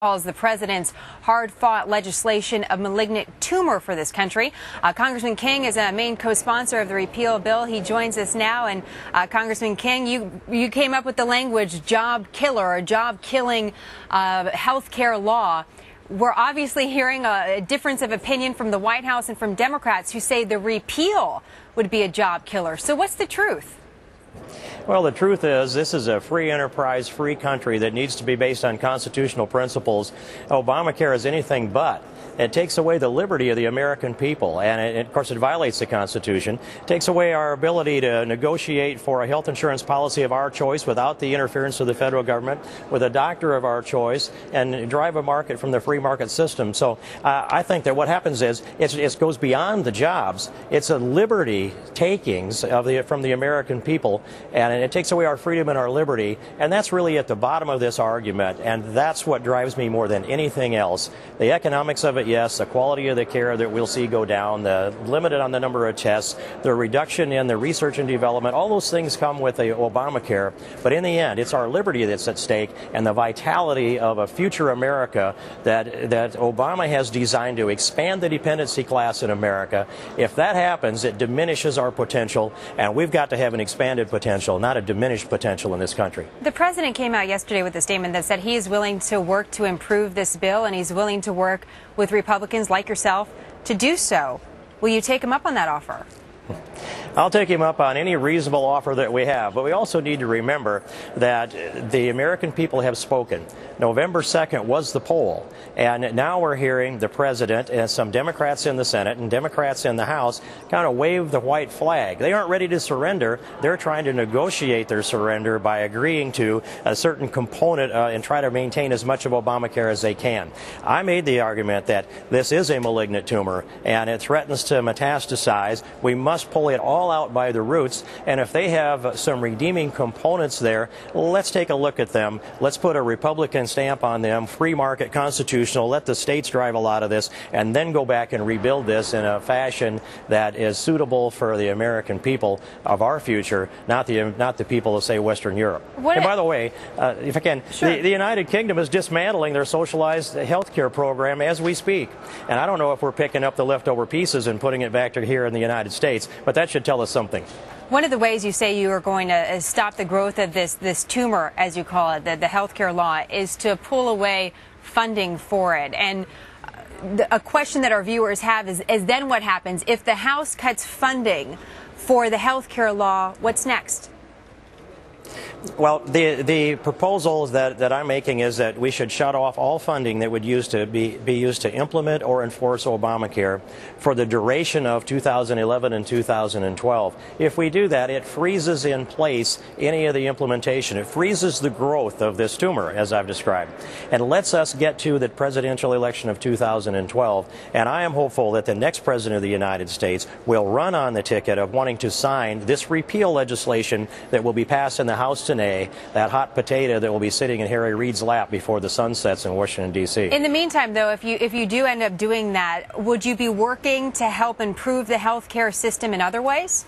Calls the president's hard-fought legislation of malignant tumor for this country. Congressman King is a main co-sponsor of the repeal bill. He joins us now. And Congressman King, you came up with the language job killer or job-killing health care law. We're obviously hearing a difference of opinion from the White House and from Democrats who say the repeal would be a job killer. So what's the truth? Well, the truth is this is a free enterprise, free country that needs to be based on constitutional principles. Obamacare is anything but. It takes away the liberty of the American people, and of course it violates the Constitution. It takes away our ability to negotiate for a health insurance policy of our choice without the interference of the federal government, with a doctor of our choice, and drive a market from the free market system. So I think that what happens is it goes beyond the jobs. It's a liberty takings from the American people, and it takes away our freedom and our liberty, and that's really at the bottom of this argument, and that's what drives me more than anything else. The economics of it, yes, the quality of the care that we'll see go down, the limited on the number of tests, the reduction in the research and development, all those things come with the Obamacare. But in the end, it's our liberty that's at stake and the vitality of a future America that Obama has designed to expand the dependency class in America. If that happens, it diminishes our potential, and we've got to have an expanded potential, not a diminished potential in this country. The president came out yesterday with a statement that said he is willing to work to improve this bill, and he's willing to work with Republicans like yourself to do so. Will you take him up on that offer? I'll take him up on any reasonable offer that we have, but we also need to remember that the American people have spoken. November 2nd was the poll, and now we're hearing the president and some Democrats in the Senate and Democrats in the House kind of wave the white flag. They aren't ready to surrender. They're trying to negotiate their surrender by agreeing to a certain component and try to maintain as much of Obamacare as they can. I made the argument that this is a malignant tumor and it threatens to metastasize. We must pull it all out by the roots, and if they have some redeeming components there, let's take a look at them. Let's put a Republican stamp on them, free market, constitutional, let the states drive a lot of this, and then go back and rebuild this in a fashion that is suitable for the American people of our future, not the people of, say, Western Europe. And by the way, if I can, sure. the United Kingdom is dismantling their socialized health care program as we speak. And I don't know if we're picking up the leftover pieces and putting it back to here in the United States, but that should tell us something. One of the ways you say you are going to stop the growth of this tumor, as you call it, the health care law, is to pull away funding for it. And a question that our viewers have is then what happens? If the House cuts funding for the health care law, what's next? Well, the proposal that I'm making is that we should shut off all funding that would be used to implement or enforce Obamacare for the duration of 2011 and 2012. If we do that, it freezes in place any of the implementation. It freezes the growth of this tumor, as I've described, and lets us get to the presidential election of 2012. And I am hopeful that the next president of the United States will run on the ticket of wanting to sign this repeal legislation that will be passed in the House today, that hot potato that will be sitting in Harry Reid's lap before the sun sets in Washington, D.C. In the meantime, though, if you do end up doing that, would you be working to help improve the health care system in other ways?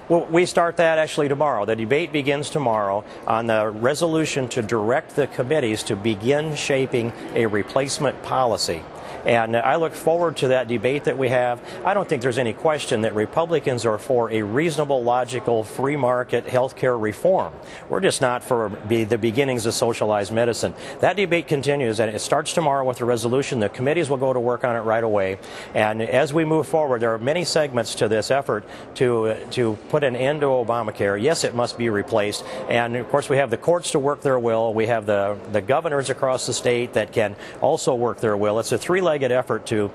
Well, we start that actually tomorrow. The debate begins tomorrow on the resolution to direct the committees to begin shaping a replacement policy. And I look forward to that debate that we have. I don't think there's any question that Republicans are for a reasonable, logical, free market health care reform. We're just not for the beginnings of socialized medicine. That debate continues, and it starts tomorrow with the resolution. The committees will go to work on it right away. And as we move forward, there are many segments to this effort to put an end to Obamacare. Yes, it must be replaced. And, of course, we have the courts to work their will. We have the governors across the state that can also work their will. It's a three-legged effort to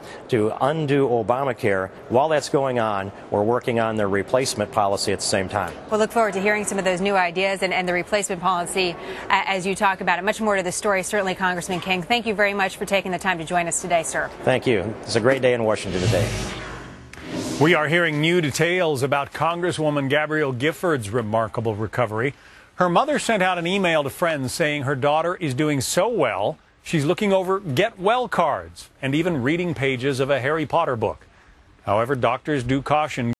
undo Obamacare. While that's going on, we're working on the replacement policy at the same time. We'll look forward to hearing some of those new ideas and the replacement policy as you talk about it. Much more to the story, certainly, Congressman King. Thank you very much for taking the time to join us today, sir. Thank you. It's a great day in Washington today. We are hearing new details about Congresswoman Gabrielle Gifford's remarkable recovery. Her mother sent out an email to friends saying her daughter is doing so well, she's looking over get well cards and even reading pages of a Harry Potter book. However, doctors do caution